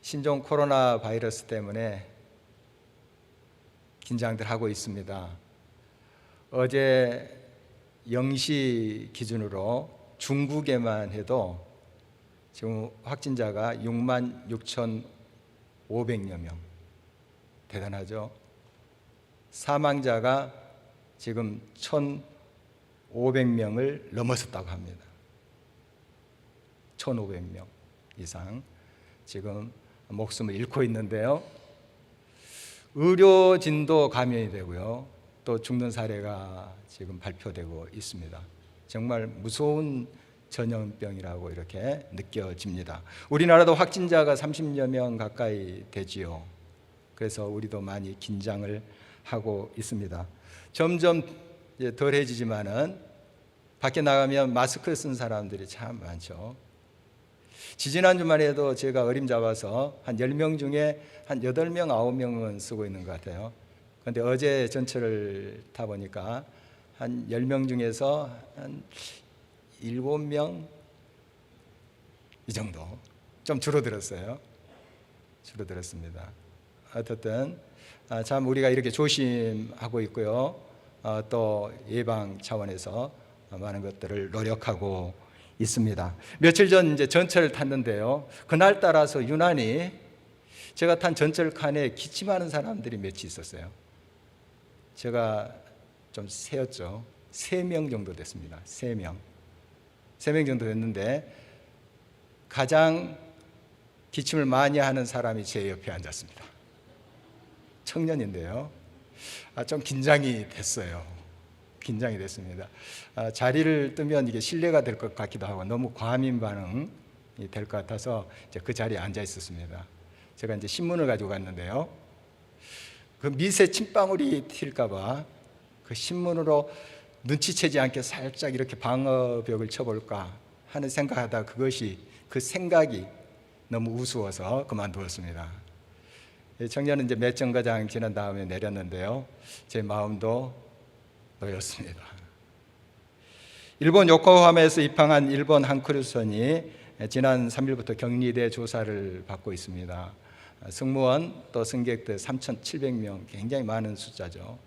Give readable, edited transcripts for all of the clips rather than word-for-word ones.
신종 코로나 바이러스 때문에 긴장들 하고 있습니다. 어제 0시 기준으로 중국에만 해도 지금 확진자가 66,500여 명, 대단하죠? 사망자가 지금 1,500명을 넘어섰다고 합니다. 1,500명 이상 지금 목숨을 잃고 있는데요. 의료진도 감염이 되고요. 또 죽는 사례가 지금 발표되고 있습니다. 정말 무서운 전염병이라고 이렇게 느껴집니다. 우리나라도 확진자가 30여 명 가까이 되지요. 그래서 우리도 많이 긴장을 하고 있습니다. 점점 덜해지지만은 밖에 나가면 마스크 쓴 사람들이 참 많죠. 지지난주만 해도 제가 어림잡아서 한 10명 중에 한 8명, 9명은 쓰고 있는 것 같아요. 그런데 어제 전철을 타보니까 한 10명 중에서 한 7명 이 정도 좀 줄어들었어요. 줄어들었습니다. 어쨌든 참 우리가 이렇게 조심하고 있고요. 또 예방 차원에서 많은 것들을 노력하고 있습니다. 며칠 전 이제 전철을 탔는데요. 그날 따라서 유난히 제가 탄 전철 칸에 기침하는 사람들이 몇이 있었어요. 제가 좀 세었죠. 3명 정도 됐습니다. 3명 정도 됐는데 가장 기침을 많이 하는 사람이 제 옆에 앉았습니다. 청년인데요. 좀 긴장이 됐어요. 긴장이 됐습니다. 자리를 뜨면 이게 실례가 될 것 같기도 하고 너무 과민 반응이 될 것 같아서 이제 그 자리에 앉아 있었습니다. 제가 이제 신문을 가지고 갔는데요. 그 미세 침방울이 튈까봐 그 신문으로 눈치채지 않게 살짝 이렇게 방어벽을 쳐볼까 하는 생각하다 그 생각이 너무 우스워서 그만두었습니다. 청년은 이제 몇 정거장 지난 다음에 내렸는데요. 제 마음도 놓였습니다. 일본 요코하마에서 입항한 일본 한 크루즈선이 지난 3일부터 격리돼 조사를 받고 있습니다. 승무원 또 승객들 3,700명, 굉장히 많은 숫자죠.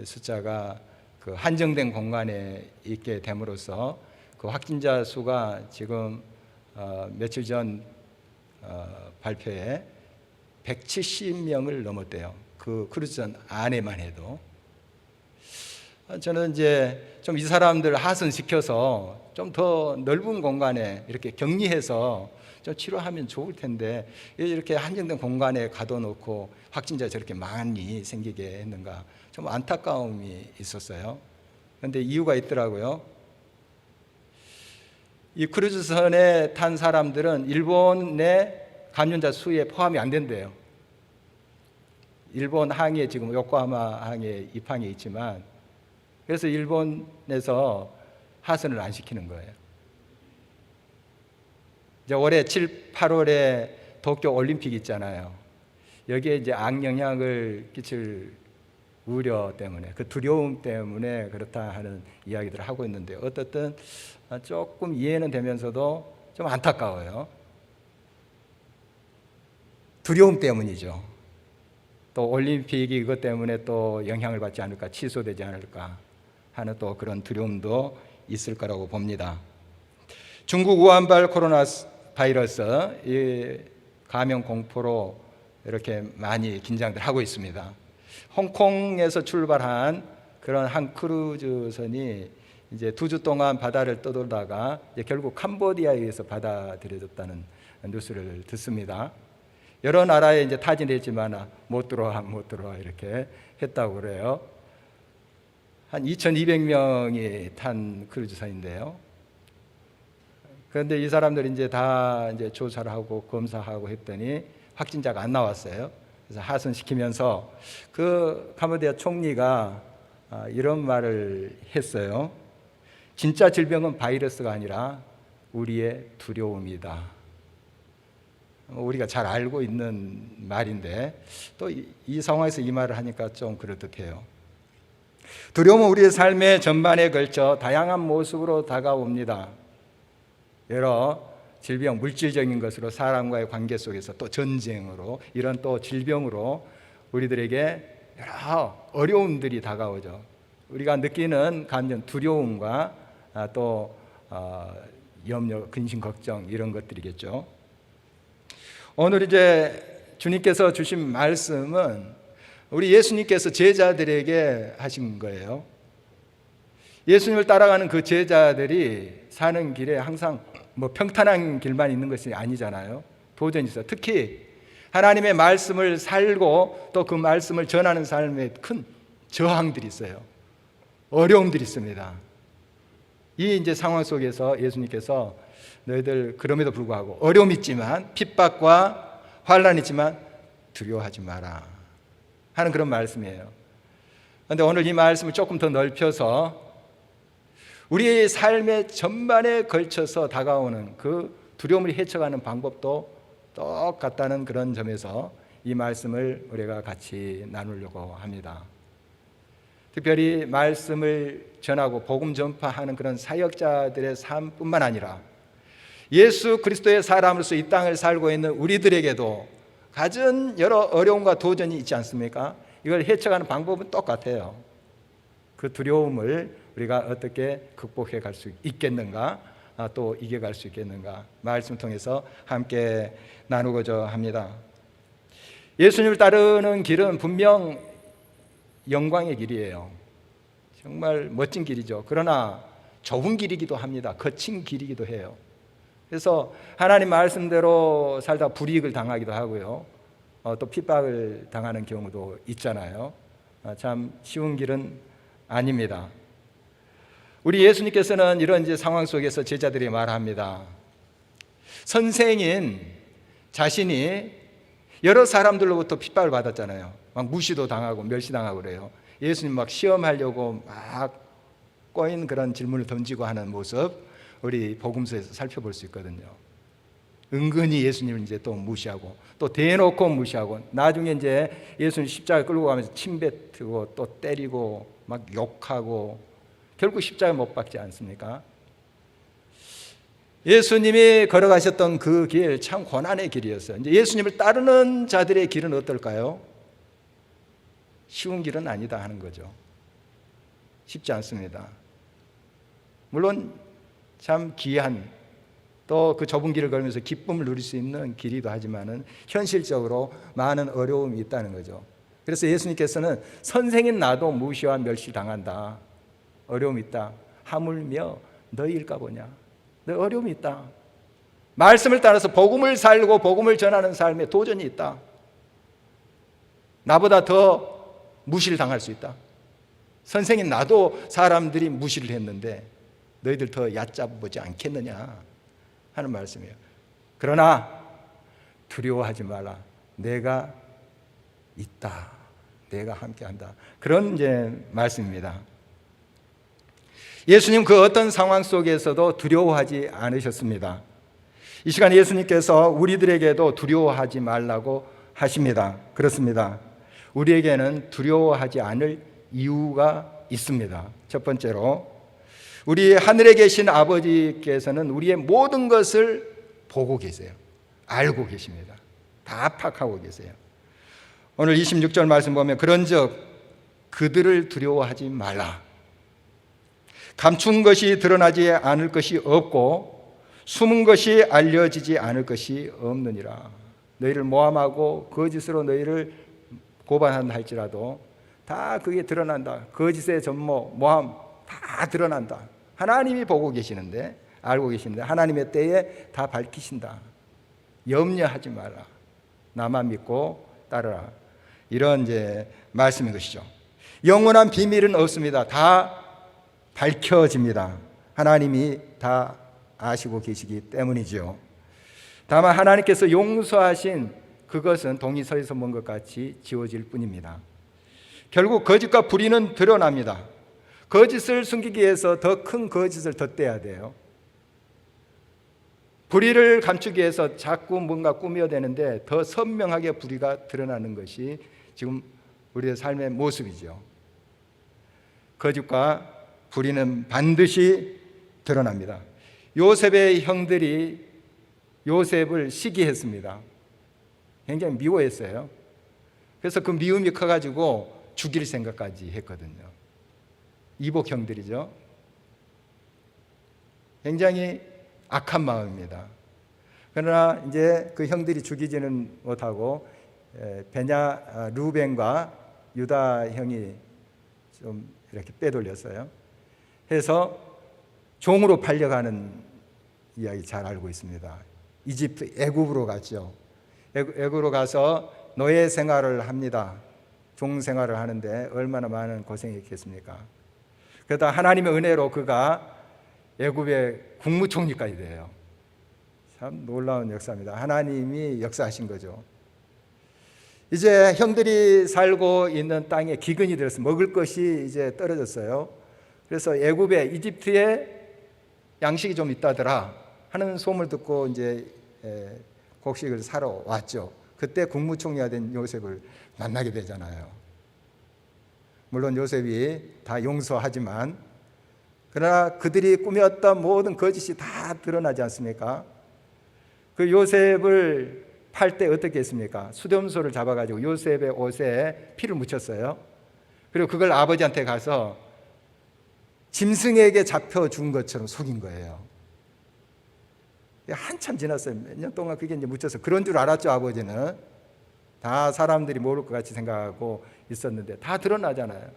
숫자가 그 한정된 공간에 있게 됨으로써 그 확진자 수가 지금 며칠 전 발표에 170명을 넘었대요. 그 크루즈선 안에만 해도. 저는 이제 좀 이 사람들 하선시켜서 좀 더 넓은 공간에 이렇게 격리해서 좀 치료하면 좋을 텐데 이렇게 한정된 공간에 가둬놓고 확진자 저렇게 많이 생기게 했는가 좀 안타까움이 있었어요. 그런데 이유가 있더라고요. 이 크루즈선에 탄 사람들은 일본의 감염자 수에 포함이 안 된대요. 일본 항에 지금 요코하마 항에 입항해 있지만 그래서 일본에서 하선을 안 시키는 거예요. 이제 올해 7, 8월에 도쿄 올림픽 있잖아요. 여기에 이제 악영향을 끼칠 우려 때문에 그 두려움 때문에 그렇다 하는 이야기들을 하고 있는데 어떻든 조금 이해는 되면서도 좀 안타까워요. 두려움 때문이죠. 또 올림픽이 이것 때문에 또 영향을 받지 않을까, 취소되지 않을까 하는 또 그런 두려움도 있을 거라고 봅니다. 중국 우한발 코로나 바이러스 이 감염 공포로 이렇게 많이 긴장들 하고 있습니다. 홍콩에서 출발한 그런 한 크루즈선이 이제 2주 동안 바다를 떠돌다가 이제 결국 캄보디아에 의해서 받아들여졌다는 뉴스를 듣습니다. 여러 나라에 이제 타진했지만 못 들어와 이렇게 했다고 그래요. 한 2,200명이 탄 크루즈선인데요. 그런데 이 사람들이 이제 다 이제 조사를 하고 검사하고 했더니 확진자가 안 나왔어요. 그래서 하선시키면서 그 캄보디아 총리가 이런 말을 했어요. 진짜 질병은 바이러스가 아니라 우리의 두려움이다. 우리가 잘 알고 있는 말인데 또 이 상황에서 이 말을 하니까 좀 그럴듯해요. 두려움은 우리의 삶의 전반에 걸쳐 다양한 모습으로 다가옵니다. 여러 질병, 물질적인 것으로 사람과의 관계 속에서 또 전쟁으로 이런 또 질병으로 우리들에게 여러 어려움들이 다가오죠. 우리가 느끼는 감정, 두려움과 또 염려, 근심, 걱정 이런 것들이겠죠. 오늘 이제 주님께서 주신 말씀은 우리 예수님께서 제자들에게 하신 거예요. 예수님을 따라가는 그 제자들이 사는 길에 항상 평탄한 길만 있는 것이 아니잖아요. 도전이 있어요. 특히 하나님의 말씀을 살고 또 그 말씀을 전하는 삶에 큰 저항들이 있어요. 어려움들이 있습니다. 이 이제 상황 속에서 예수님께서 너희들 그럼에도 불구하고 어려움이 있지만 핍박과 환란이 있지만 두려워하지 마라 하는 그런 말씀이에요. 그런데 오늘 이 말씀을 조금 더 넓혀서 우리의 삶의 전반에 걸쳐서 다가오는 그 두려움을 헤쳐가는 방법도 똑같다는 그런 점에서 이 말씀을 우리가 같이 나누려고 합니다. 특별히 말씀을 전하고 복음 전파하는 그런 사역자들의 삶뿐만 아니라 예수 그리스도의 사람으로서 이 땅을 살고 있는 우리들에게도 갖은 여러 어려움과 도전이 있지 않습니까? 이걸 헤쳐가는 방법은 똑같아요. 그 두려움을 우리가 어떻게 극복해 갈 수 있겠는가, 또 이겨갈 수 있겠는가, 말씀을 통해서 함께 나누고자 합니다. 예수님을 따르는 길은 분명 영광의 길이에요. 정말 멋진 길이죠. 그러나 좁은 길이기도 합니다. 거친 길이기도 해요. 그래서 하나님 말씀대로 살다 불이익을 당하기도 하고요. 또 핍박을 당하는 경우도 있잖아요. 참 쉬운 길은 아닙니다. 우리 예수님께서는 이런 이제 상황 속에서 제자들이 말합니다. 선생인 자신이 여러 사람들로부터 핍박을 받았잖아요. 막 무시도 당하고 멸시당하고 그래요. 예수님 막 시험하려고 막 꼬인 그런 질문을 던지고 하는 모습 우리 복음서에서 살펴볼 수 있거든요. 은근히 예수님을 이제 또 무시하고 또 대놓고 무시하고 나중에 이제 예수님 십자가 끌고 가면서 침 뱉고 또 때리고 막 욕하고 결국 십자가 못 박지 않습니까? 예수님이 걸어가셨던 그 길 참 고난의 길이었어요. 이제 예수님을 따르는 자들의 길은 어떨까요? 쉬운 길은 아니다 하는 거죠. 쉽지 않습니다. 물론 참 귀한 또 그 좁은 길을 걸으면서 기쁨을 누릴 수 있는 길이기도 하지만은 현실적으로 많은 어려움이 있다는 거죠. 그래서 예수님께서는 선생인 나도 무시와 멸시당한다. 어려움이 있다. 하물며 너희일까 보냐. 너 어려움이 있다. 말씀을 따라서 복음을 살고 복음을 전하는 삶에 도전이 있다. 나보다 더 무시를 당할 수 있다. 선생님 나도 사람들이 무시를 했는데 너희들 더 얕잡아보지 않겠느냐 하는 말씀이에요. 그러나 두려워하지 말라. 내가 있다. 내가 함께한다. 그런 이제 말씀입니다. 예수님 그 어떤 상황 속에서도 두려워하지 않으셨습니다. 이 시간 예수님께서 우리들에게도 두려워하지 말라고 하십니다. 그렇습니다. 우리에게는 두려워하지 않을 이유가 있습니다. 첫 번째로 우리 하늘에 계신 아버지께서는 우리의 모든 것을 보고 계세요. 알고 계십니다. 다 파악하고 계세요. 오늘 26절 말씀 보면 그런즉 그들을 두려워하지 말라. 감춘 것이 드러나지 않을 것이 없고 숨은 것이 알려지지 않을 것이 없느니라. 너희를 모함하고 거짓으로 너희를 고발한다 할지라도 다 그게 드러난다. 거짓의 전모, 모함 다 드러난다. 하나님이 보고 계시는데 알고 계시는데 하나님의 때에 다 밝히신다. 염려하지 마라. 나만 믿고 따르라. 이런 이제 말씀인 것이죠. 영원한 비밀은 없습니다. 다 밝혀집니다. 하나님이 다 아시고 계시기 때문이죠. 다만 하나님께서 용서하신 그것은 동이 서에서 먼 것 같이 지워질 뿐입니다. 결국 거짓과 불의는 드러납니다. 거짓을 숨기기 위해서 더 큰 거짓을 덧대야 돼요. 불의를 감추기 위해서 자꾸 뭔가 꾸며대는데 더 선명하게 불의가 드러나는 것이 지금 우리의 삶의 모습이죠. 거짓과 불의는 반드시 드러납니다. 요셉의 형들이 요셉을 시기했습니다. 굉장히 미워했어요. 그래서 그 미움이 커가지고 죽일 생각까지 했거든요. 이복 형들이죠. 굉장히 악한 마음입니다. 그러나 이제 그 형들이 죽이지는 못하고 루벤과 유다 형이 좀 이렇게 빼돌렸어요. 해서 종으로 팔려가는 이야기 잘 알고 있습니다. 이집트 애굽으로 갔죠. 애굽으로 가서 노예 생활을 합니다. 종 생활을 하는데 얼마나 많은 고생했겠습니까? 그러다 하나님의 은혜로 그가 애굽의 국무총리까지 돼요. 참 놀라운 역사입니다. 하나님이 역사하신 거죠. 이제 형들이 살고 있는 땅에 기근이 들어서 먹을 것이 이제 떨어졌어요. 그래서 애굽에 이집트에 양식이 좀 있다더라 하는 소문을 듣고 이제 곡식을 사러 왔죠. 그때 국무총리가 된 요셉을 만나게 되잖아요. 물론 요셉이 다 용서하지만 그러나 그들이 꾸몄던 모든 거짓이 다 드러나지 않습니까? 그 요셉을 팔 때 어떻게 했습니까? 수렴소를 잡아가지고 요셉의 옷에 피를 묻혔어요. 그리고 그걸 아버지한테 가서 짐승에게 잡혀준 것처럼 속인 거예요. 한참 지났어요. 몇 년 동안 그게 이제 묻혀서 그런 줄 알았죠. 아버지는 다 사람들이 모를 것 같이 생각하고 있었는데 다 드러나잖아요.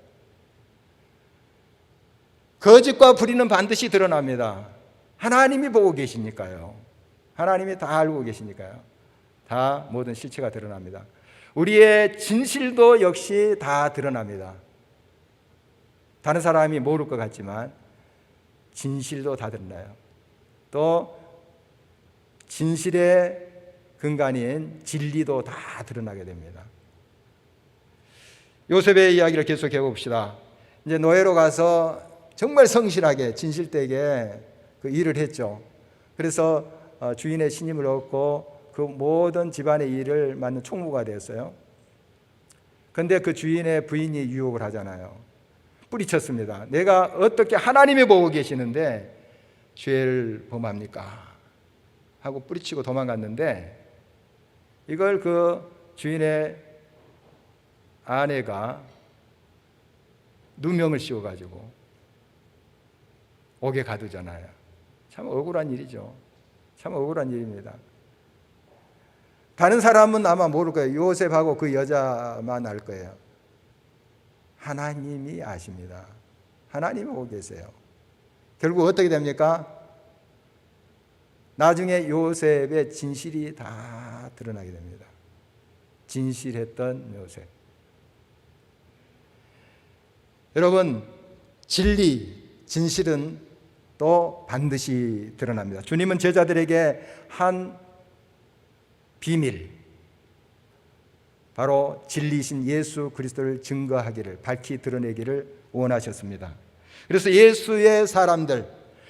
거짓과 불의는 반드시 드러납니다. 하나님이 보고 계시니까요. 하나님이 다 알고 계시니까요. 다 모든 실체가 드러납니다. 우리의 진실도 역시 다 드러납니다. 다른 사람이 모를 것 같지만 진실도 다 드러나요. 또 진실의 근간인 진리도 다 드러나게 됩니다. 요셉의 이야기를 계속해 봅시다. 이제 노예로 가서 정말 성실하게 진실되게 그 일을 했죠. 그래서 주인의 신임을 얻고 그 모든 집안의 일을 맡는 총무가 되었어요. 그런데 그 주인의 부인이 유혹을 하잖아요. 뿌리쳤습니다. 내가 어떻게 하나님이 보고 계시는데 죄를 범합니까? 하고 뿌리치고 도망갔는데 이걸 그 주인의 아내가 누명을 씌워가지고 옥에 가두잖아요. 참 억울한 일이죠. 참 억울한 일입니다. 다른 사람은 아마 모를 거예요. 요셉하고 그 여자만 알 거예요. 하나님이 아십니다. 하나님이 보고 계세요. 결국 어떻게 됩니까? 나중에 요셉의 진실이 다 드러나게 됩니다. 진실했던 요셉. 여러분, 진리, 진실은 또 반드시 드러납니다. 주님은 제자들에게 한 비밀, 바로 진리이신 예수 그리스도를 증거하기를, 밝히 드러내기를 원하셨습니다. 그래서 예수의 사람들,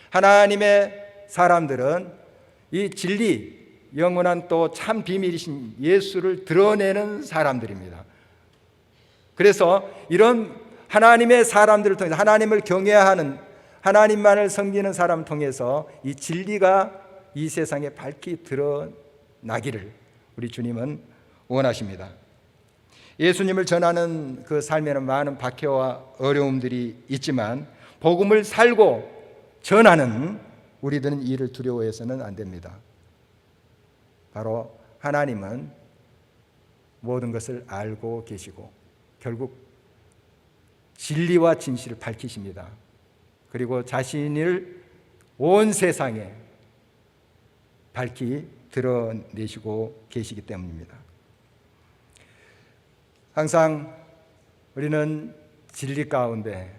하나님의 사람들은 이 진리, 영원한 또 참 비밀이신 예수를 드러내는 사람들입니다. 그래서 이런 하나님의 사람들을 통해서 하나님을 경외하는, 하나님만을 섬기는 사람을 통해서 이 진리가 이 세상에 밝히 드러나기를 우리 주님은 원하십니다. 예수님을 전하는 그 삶에는 많은 박해와 어려움들이 있지만 복음을 살고 전하는 우리들은 이를 두려워해서는 안 됩니다. 바로 하나님은 모든 것을 알고 계시고 결국 진리와 진실을 밝히십니다. 그리고 자신을 온 세상에 밝히 드러내시고 계시기 때문입니다. 항상 우리는 진리 가운데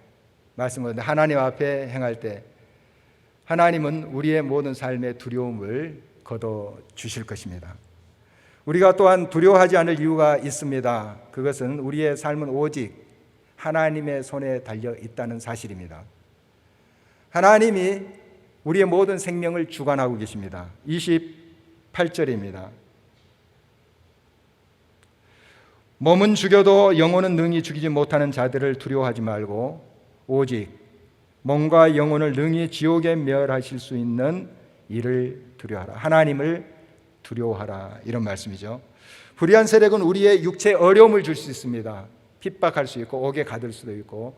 말씀을 하나님 앞에 행할 때 하나님은 우리의 모든 삶의 두려움을 거둬 주실 것입니다. 우리가 또한 두려워하지 않을 이유가 있습니다. 그것은 우리의 삶은 오직 하나님의 손에 달려 있다는 사실입니다. 하나님이 우리의 모든 생명을 주관하고 계십니다. 28절입니다. 몸은 죽여도 영혼은 능히 죽이지 못하는 자들을 두려워하지 말고 오직 몸과 영혼을 능히 지옥에 멸하실 수 있는 이를 두려워하라. 하나님을 두려워하라, 이런 말씀이죠. 불의한 세력은 우리의 육체에 어려움을 줄 수 있습니다. 핍박할 수 있고 옥에 가둘 수도 있고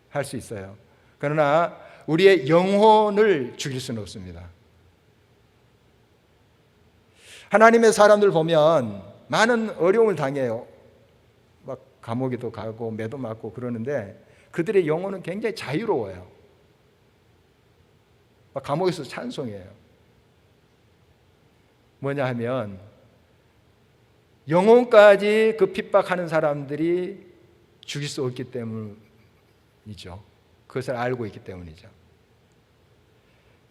할 수 있어요. 그러나 우리의 영혼을 죽일 수는 없습니다. 하나님의 사람들 보면 많은 어려움을 당해요. 막 감옥에도 가고 매도 맞고 그러는데 그들의 영혼은 굉장히 자유로워요. 막 감옥에서 찬송해요. 뭐냐 하면 영혼까지 그 핍박하는 사람들이 죽일 수 없기 때문이죠. 그것을 알고 있기 때문이죠.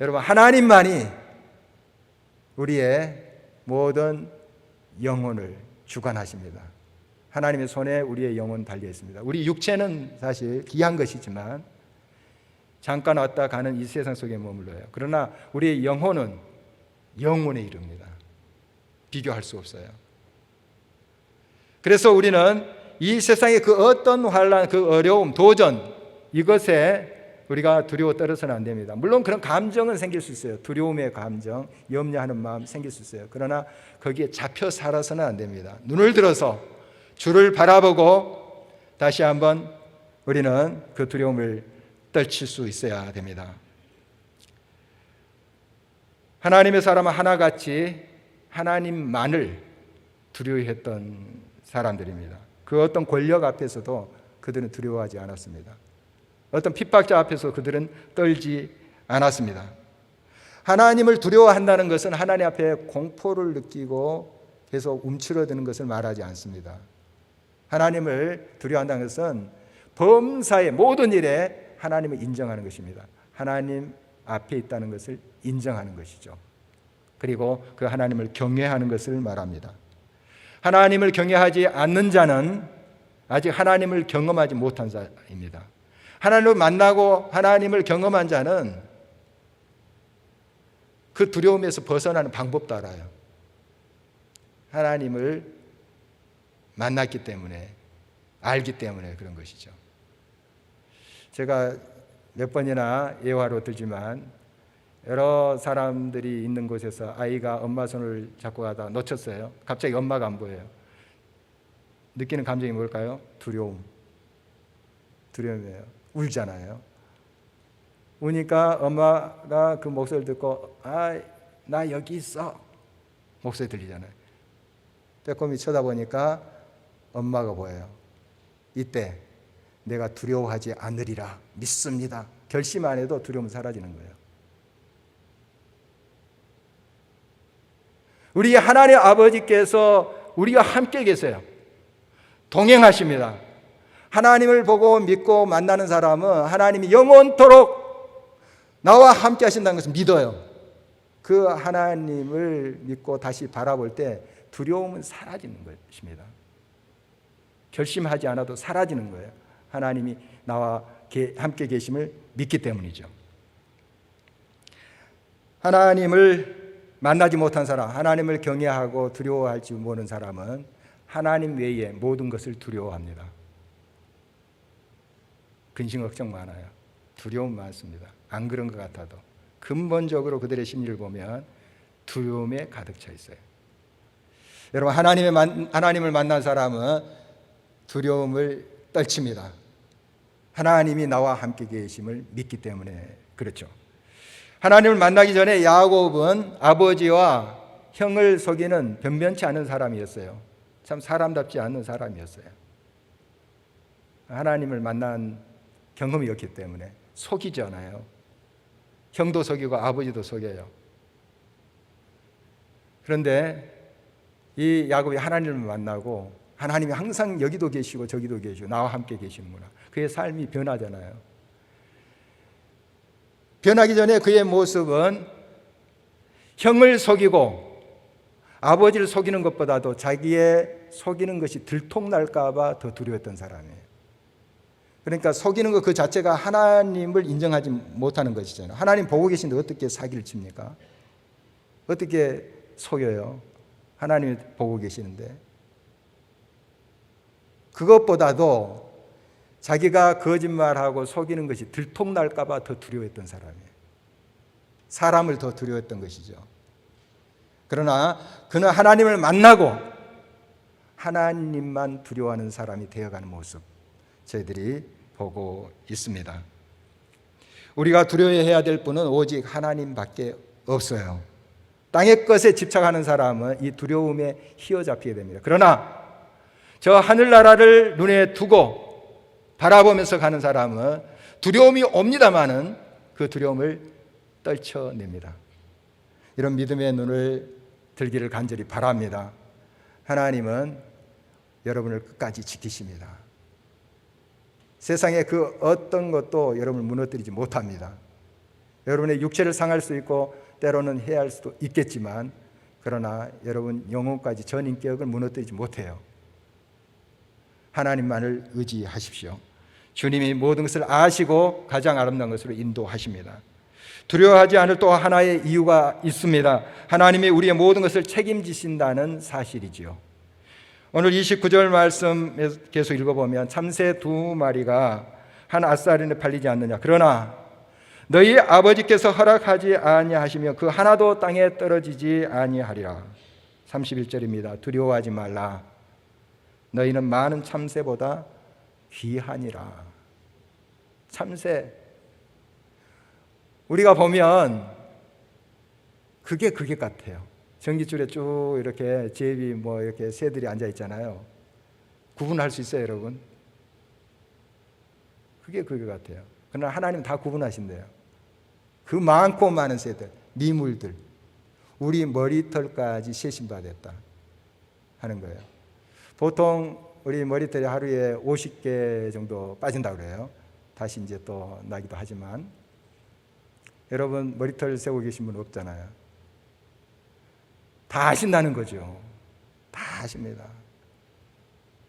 여러분, 하나님만이 우리의 모든 영혼을 주관하십니다. 하나님의 손에 우리의 영혼 달려 있습니다. 우리 육체는 사실 귀한 것이지만 잠깐 왔다 가는 이 세상 속에 머물러요. 그러나 우리의 영혼은 영혼에 이릅니다. 비교할 수 없어요. 그래서 우리는 이 세상의 그 어떤 환난, 그 어려움, 도전, 이것에 우리가 두려워 떨어서는 안 됩니다. 물론 그런 감정은 생길 수 있어요. 두려움의 감정, 염려하는 마음 생길 수 있어요. 그러나 거기에 잡혀 살아서는 안 됩니다. 눈을 들어서 주를 바라보고 다시 한번 우리는 그 두려움을 떨칠 수 있어야 됩니다. 하나님의 사람은 하나같이 하나님만을 두려워했던 사람들입니다. 그 어떤 권력 앞에서도 그들은 두려워하지 않았습니다. 어떤 핍박자 앞에서 그들은 떨지 않았습니다. 하나님을 두려워한다는 것은 하나님 앞에 공포를 느끼고 계속 움츠러드는 것을 말하지 않습니다. 하나님을 두려워한다는 것은 범사의 모든 일에 하나님을 인정하는 것입니다. 하나님 앞에 있다는 것을 인정하는 것이죠. 그리고 그 하나님을 경외하는 것을 말합니다. 하나님을 경외하지 않는 자는 아직 하나님을 경험하지 못한 자입니다. 하나님을 만나고 하나님을 경험한 자는 그 두려움에서 벗어나는 방법도 알아요. 하나님을 만났기 때문에, 알기 때문에 그런 것이죠. 제가 몇 번이나 예화로 들지만 여러 사람들이 있는 곳에서 아이가 엄마 손을 잡고 가다가 놓쳤어요. 갑자기 엄마가 안 보여요. 느끼는 감정이 뭘까요? 두려움이에요. 울잖아요. 우니까 엄마가 그 목소리를 듣고 나 여기 있어, 목소리 들리잖아요. 빼꼼히 쳐다보니까 엄마가 보여요. 이때 내가 두려워하지 않으리라 믿습니다. 결심 안 해도 두려움은 사라지는 거예요. 우리 하나님 아버지께서 우리와 함께 계세요. 동행하십니다. 하나님을 보고 믿고 만나는 사람은 하나님이 영원토록 나와 함께 하신다는 것을 믿어요. 그 하나님을 믿고 다시 바라볼 때 두려움은 사라지는 것입니다. 결심하지 않아도 사라지는 거예요. 하나님이 나와 함께 계심을 믿기 때문이죠. 하나님을 만나지 못한 사람, 하나님을 경외하고 두려워할지 모르는 사람은 하나님 외에 모든 것을 두려워합니다. 근심 걱정 많아요. 두려움 많습니다. 안 그런 것 같아도 근본적으로 그들의 심리를 보면 두려움에 가득 차 있어요. 여러분, 하나님을 만난 사람은 두려움을 떨칩니다. 하나님이 나와 함께 계심을 믿기 때문에 그렇죠. 하나님을 만나기 전에 야곱은 아버지와 형을 속이는 변변치 않은 사람이었어요. 참 사람답지 않은 사람이었어요. 하나님을 만난 경험이었기 때문에 속이잖아요. 형도 속이고 아버지도 속여요. 그런데 이 야곱이 하나님을 만나고 하나님이 항상 여기도 계시고 저기도 계시고 나와 함께 계시는구나. 그의 삶이 변하잖아요. 변하기 전에 그의 모습은 형을 속이고 아버지를 속이는 것보다도 자기의 속이는 것이 들통날까 봐 더 두려웠던 사람이에요. 그러니까 속이는 것 그 자체가 하나님을 인정하지 못하는 것이잖아요. 하나님 보고 계신데 어떻게 사기를 칩니까? 어떻게 속여요? 하나님이 보고 계시는데. 그것보다도 자기가 거짓말하고 속이는 것이 들통날까 봐 더 두려워했던 사람이에요. 사람을 더 두려워했던 것이죠. 그러나 그는 하나님을 만나고 하나님만 두려워하는 사람이 되어가는 모습 저희들이 보고 있습니다. 우리가 두려워해야 될 분은 오직 하나님밖에 없어요. 땅의 것에 집착하는 사람은 이 두려움에 휘어잡히게 됩니다. 그러나 저 하늘나라를 눈에 두고 바라보면서 가는 사람은 두려움이 옵니다마는 그 두려움을 떨쳐냅니다. 이런 믿음의 눈을 들기를 간절히 바랍니다. 하나님은 여러분을 끝까지 지키십니다. 세상의 그 어떤 것도 여러분을 무너뜨리지 못합니다. 여러분의 육체를 상할 수 있고 때로는 해할 수도 있겠지만 그러나 여러분 영혼까지 전 인격을 무너뜨리지 못해요. 하나님만을 의지하십시오. 주님이 모든 것을 아시고 가장 아름다운 것으로 인도하십니다. 두려워하지 않을 또 하나의 이유가 있습니다. 하나님이 우리의 모든 것을 책임지신다는 사실이지요. 오늘 29절 말씀 계속 읽어보면 참새 2마리가 한 아싸리에 팔리지 않느냐. 그러나 너희 아버지께서 허락하지 아니하시며 그 하나도 땅에 떨어지지 아니하리라. 31절입니다. 두려워하지 말라. 너희는 많은 참새보다 귀하니라. 참새. 우리가 보면 그게 같아요. 전깃줄에 쭉 이렇게 제비 이렇게 새들이 앉아 있잖아요. 구분할 수 있어요, 여러분? 그게 같아요. 그러나 하나님 다 구분하신대요. 그 많고 많은 새들, 미물들, 우리 머리털까지 세심받았다 하는 거예요. 보통 우리 머리털이 하루에 50개 정도 빠진다고 그래요. 다시 이제 또 나기도 하지만 여러분 머리털 세우고 계신 분 없잖아요. 다 아신다는 거죠. 다 아십니다.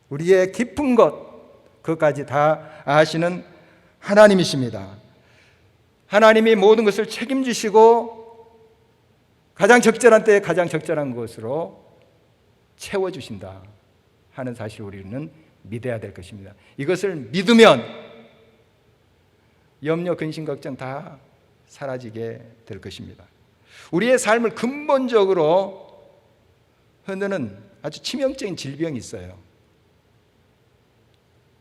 우리의 깊은 것, 그것까지 다 아시는 하나님이십니다. 하나님이 모든 것을 책임지시고 가장 적절한 때에 가장 적절한 것으로 채워주신다 하는 사실을 우리는 믿어야 될 것입니다. 이것을 믿으면 염려, 근심, 걱정 다 사라지게 될 것입니다. 우리의 삶을 근본적으로 흔드는 아주 치명적인 질병이 있어요.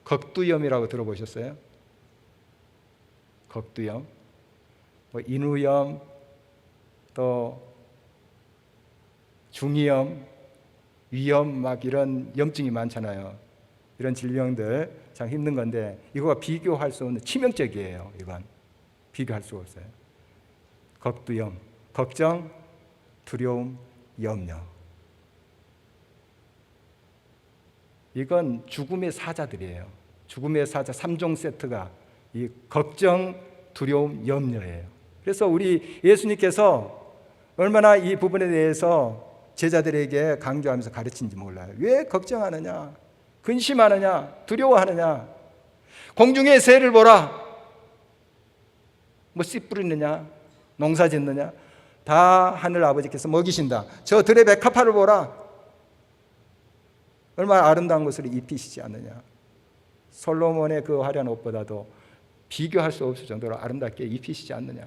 걱두염이라고 들어보셨어요? 걱두염, 인후염, 또 중이염, 위염 이런 염증이 많잖아요. 이런 질병들 참 힘든 건데 이거와 비교할 수 없는 치명적이에요. 이건 비교할 수가 없어요. 걱두염, 걱정, 두려움, 염려. 이건 죽음의 사자들이에요. 죽음의 사자 3종 세트가 이 걱정, 두려움, 염려예요. 그래서 우리 예수님께서 얼마나 이 부분에 대해서 제자들에게 강조하면서 가르친지 몰라요. 왜 걱정하느냐? 근심하느냐? 두려워하느냐? 공중의 새를 보라. 씨 뿌리느냐? 농사 짓느냐? 다 하늘 아버지께서 먹이신다. 저 들의 백합화를 보라. 얼마나 아름다운 것을 입히시지 않느냐. 솔로몬의 그 화려한 옷보다도 비교할 수 없을 정도로 아름답게 입히시지 않느냐.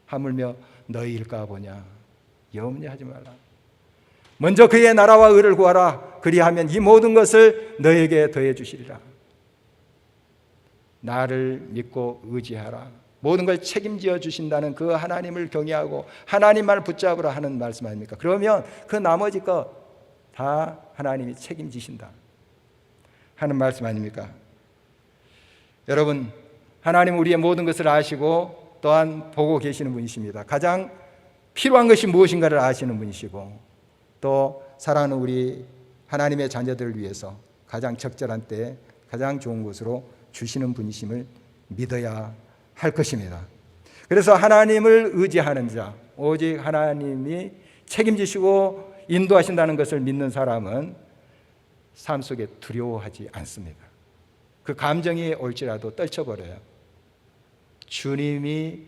하물며 너희일까 보냐. 염려하지 말라. 먼저 그의 나라와 의를 구하라. 그리하면 이 모든 것을 너에게 더해 주시리라. 나를 믿고 의지하라. 모든 걸 책임지어 주신다는 그 하나님을 경외하고 하나님만을 붙잡으라 하는 말씀 아닙니까? 그러면 그 나머지 것 다 하나님이 책임지신다 하는 말씀 아닙니까? 여러분, 하나님 우리의 모든 것을 아시고 또한 보고 계시는 분이십니다. 가장 필요한 것이 무엇인가를 아시는 분이시고 또 사랑하는 우리 하나님의 자녀들을 위해서 가장 적절한 때에 가장 좋은 것으로 주시는 분이심을 믿어야 할 것입니다. 그래서 하나님을 의지하는 자, 오직 하나님이 책임지시고 인도하신다는 것을 믿는 사람은 삶 속에 두려워하지 않습니다. 그 감정이 올지라도 떨쳐버려요. 주님이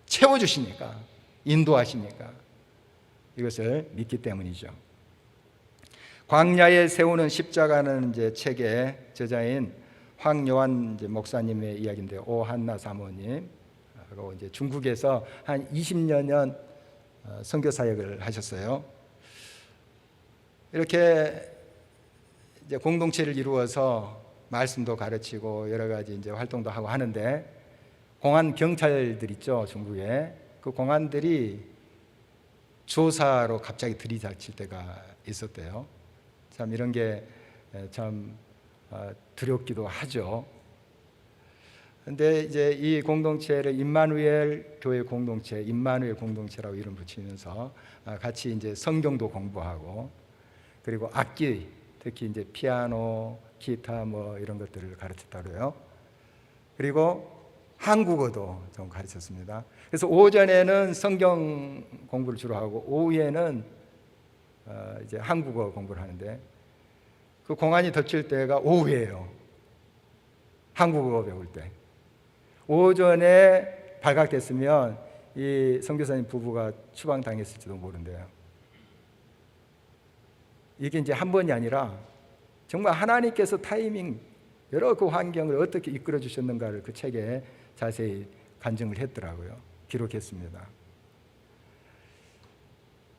채워주시니까, 인도하시니까 이것을 믿기 때문이죠. 광야에 세우는 십자가는 책의 저자인 황요한 목사님의 이야기인데요. 오한나 사모님, 중국에서 한 20여 년 선교 사역을 하셨어요. 이렇게 이제 공동체를 이루어서 말씀도 가르치고 여러 가지 이제 활동도 하고 하는데, 공안 경찰들 있죠, 중국에. 그 공안들이 조사로 갑자기 들이닥칠 때가 있었대요. 참 이런 게 참 두렵기도 하죠. 근데 이제 이 공동체를 임마누엘 교회 공동체, 임마누엘 공동체라고 이름 붙이면서 같이 이제 성경도 공부하고, 그리고 악기, 특히 이제 피아노, 기타 뭐 이런 것들을 가르쳤다고 해요. 그리고 한국어도 좀 가르쳤습니다. 그래서 오전에는 성경 공부를 주로 하고 오후에는 이제 한국어 공부를 하는데, 그 공안이 덮칠 때가 오후예요. 한국어 배울 때. 오전에 발각됐으면 이 선교사님 부부가 추방당했을지도 모른대요. 이게 이제 한 번이 아니라 정말 하나님께서 타이밍, 여러 그 환경을 어떻게 이끌어 주셨는가를 그 책에 자세히 간증을 했더라고요. 기록했습니다.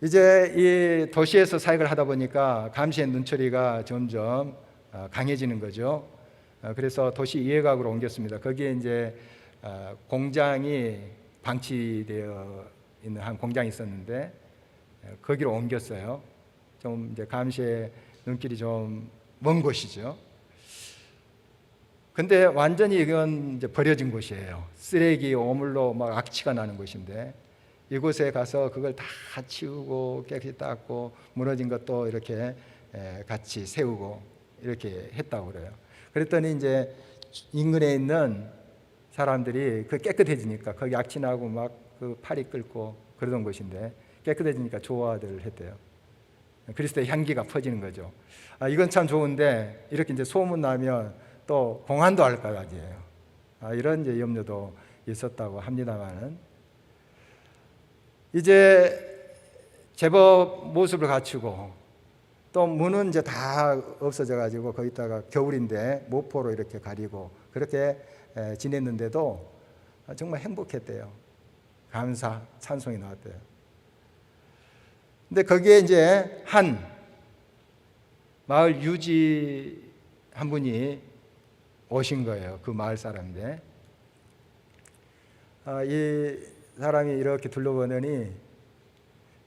이제 이 도시에서 사역을 하다 보니까 감시의 눈초리가 점점 강해지는 거죠. 그래서 도시 이해각으로 옮겼습니다. 거기에 이제 공장이 방치되어 있는 한 공장이 있었는데 거기로 옮겼어요. 좀 이제 감시의 눈길이 좀 먼 곳이죠. 근데 완전히 이건 이제 버려진 곳이에요. 쓰레기, 오물로 막 악취가 나는 곳인데, 이곳에 가서 그걸 다 치우고 깨끗이 닦고 무너진 것도 이렇게 같이 세우고 이렇게 했다고 그래요. 그랬더니 이제 인근에 있는 사람들이 그 깨끗해지니까, 거기 악취 나고 막 그 팔이 끓고 그러던 곳인데 깨끗해지니까 좋아들 했대요. 그리스도의 향기가 퍼지는 거죠. 이건 참 좋은데 이렇게 이제 소문 나면 또 공안도 할까 가지예요. 이런 이제 염려도 있었다고 합니다만은, 이제 제법 모습을 갖추고 또 문은 이제 다 없어져 가지고 거기다가 겨울인데 모포로 이렇게 가리고 그렇게 지냈는데도 정말 행복했대요. 감사, 찬송이 나왔대요. 근데 거기에 이제 한 마을 유지 한 분이 오신 거예요. 그 마을 사람인데, 이 사람이 이렇게 둘러보더니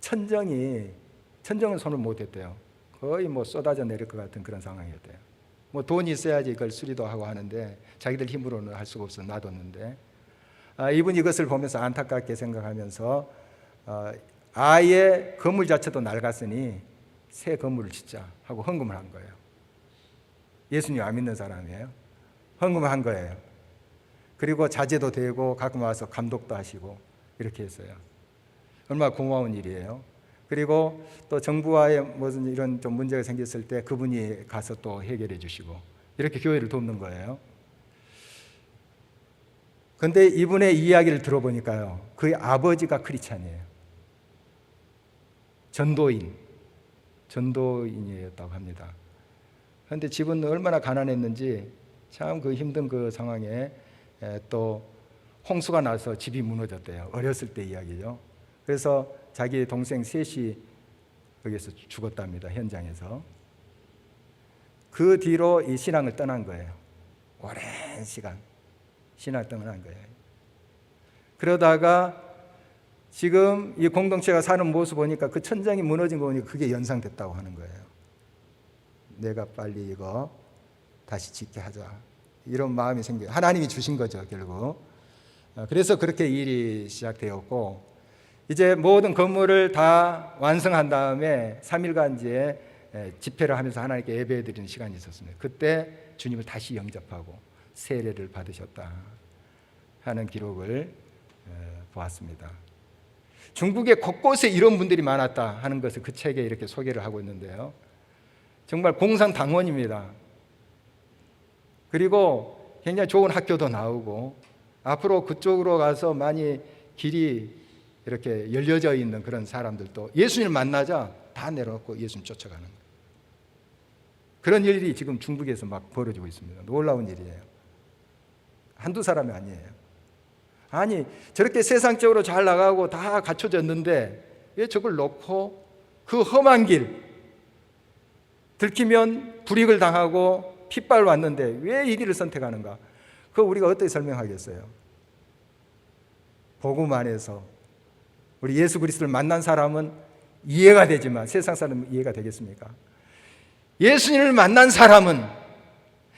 천정은 손을 못 댔대요. 거의 뭐 쏟아져 내릴 것 같은 그런 상황이었대요. 뭐 돈이 있어야지 그걸 수리도 하고 하는데 자기들 힘으로는 할 수가 없어 놔뒀는데, 이분이 이것을 보면서 안타깝게 생각하면서 아예 건물 자체도 낡았으니 새 건물을 짓자 하고 헌금을 한 거예요. 예수님 안 믿는 사람이에요. 헌금을 한 거예요. 그리고 자제도 되고 가끔 와서 감독도 하시고 이렇게 했어요. 얼마나 고마운 일이에요. 그리고 또 정부와의 무슨 이런 좀 문제가 생겼을 때 그분이 가서 또 해결해 주시고 이렇게 교회를 돕는 거예요. 그런데 이분의 이야기를 들어보니까요, 그의 아버지가 크리스찬이에요. 전도인이었다고 합니다. 그런데 집은 얼마나 가난했는지 참 그 힘든 그 상황에 또 홍수가 나서 집이 무너졌대요. 어렸을 때 이야기죠. 그래서 자기 동생 셋이 거기서 죽었답니다. 현장에서. 그 뒤로 이 신앙을 떠난 거예요. 오랜 시간 신앙을 떠난 거예요. 그러다가 지금 이 공동체가 사는 모습 보니까 그 천장이 무너진 거 보니까 그게 연상됐다고 하는 거예요. 내가 빨리 이거 다시 짓게 하자, 이런 마음이 생겨요. 하나님이 주신 거죠, 결국. 그래서 그렇게 일이 시작되었고, 이제 모든 건물을 다 완성한 다음에 3일간 이제 집회를 하면서 하나님께 예배드리는 시간이 있었습니다. 그때 주님을 다시 영접하고 세례를 받으셨다 하는 기록을 보았습니다. 중국의 곳곳에 이런 분들이 많았다 하는 것을 그 책에 이렇게 소개를 하고 있는데요, 정말 공산당원입니다. 그리고 굉장히 좋은 학교도 나오고 앞으로 그쪽으로 가서 많이 길이 이렇게 열려져 있는 그런 사람들도 예수님을 만나자 다 내려놓고 예수님 쫓아가는 거예요. 그런 일이 지금 중국에서 막 벌어지고 있습니다. 놀라운 일이에요. 한두 사람이 아니에요. 아니, 저렇게 세상적으로 잘 나가고 다 갖춰졌는데 왜 저걸 놓고 그 험한 길, 들키면 불이익을 당하고 핏발 왔는데 왜 이 길을 선택하는가? 그거 우리가 어떻게 설명하겠어요? 복음 안에서 우리 예수 그리스도를 만난 사람은 이해가 되지만 세상 사람은 이해가 되겠습니까? 예수님을 만난 사람은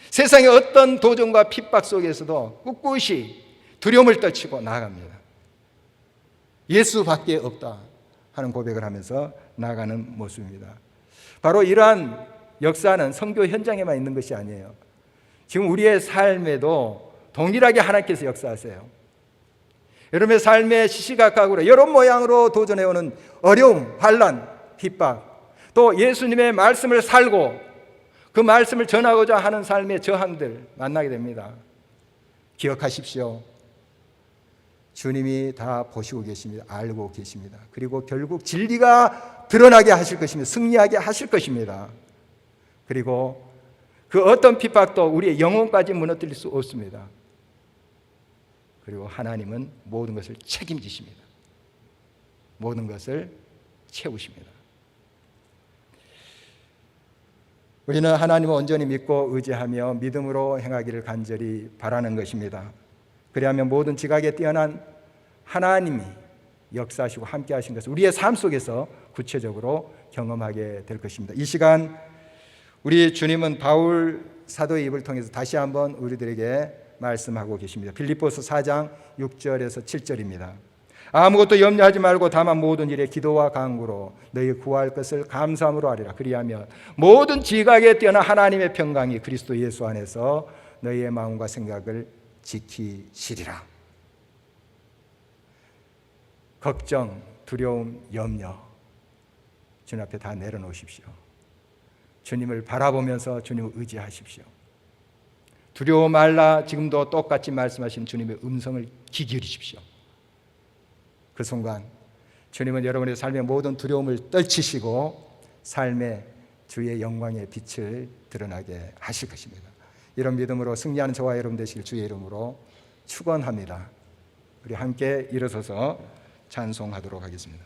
세상의 어떤 도전과 핍박 속에서도 꿋꿋이 두려움을 떨치고 나아갑니다. 예수밖에 없다 하는 고백을 하면서 나아가는 모습입니다. 바로 이러한 역사는 선교 현장에만 있는 것이 아니에요. 지금 우리의 삶에도 동일하게 하나님께서 역사하세요. 여러분의 삶의 시시각각으로 여러 모양으로 도전해오는 어려움, 환난, 핍박, 또 예수님의 말씀을 살고 그 말씀을 전하고자 하는 삶의 저항들 만나게 됩니다. 기억하십시오. 주님이 다 보시고 계십니다. 알고 계십니다. 그리고 결국 진리가 드러나게 하실 것입니다. 승리하게 하실 것입니다. 그리고 그 어떤 핍박도 우리의 영혼까지 무너뜨릴 수 없습니다. 그리고 하나님은 모든 것을 책임지십니다. 모든 것을 채우십니다. 우리는 하나님을 온전히 믿고 의지하며 믿음으로 행하기를 간절히 바라는 것입니다. 그리하면 모든 지각에 뛰어난 하나님이 역사하시고 함께 하신 것을 우리의 삶 속에서 구체적으로 경험하게 될 것입니다. 이 시간 우리 주님은 바울 사도의 입을 통해서 다시 한번 우리들에게 말씀하고 계십니다. 빌립보서 4장 6절에서 7절입니다. 아무것도 염려하지 말고 다만 모든 일에 기도와 간구로 너희 구할 것을 감사함으로 하리라. 그리하면 모든 지각에 뛰어난 하나님의 평강이 그리스도 예수 안에서 너희의 마음과 생각을 지키시리라. 걱정, 두려움, 염려 주님 앞에 다 내려놓으십시오. 주님을 바라보면서 주님을 의지하십시오. 두려워 말라 지금도 똑같이 말씀하신 주님의 음성을 귀 기울이십시오. 그 순간 주님은 여러분의 삶의 모든 두려움을 떨치시고 삶의 주의 영광의 빛을 드러나게 하실 것입니다. 이런 믿음으로 승리하는 저와 여러분 되시길 주의 이름으로 축원합니다. 우리 함께 일어서서 찬송하도록 하겠습니다.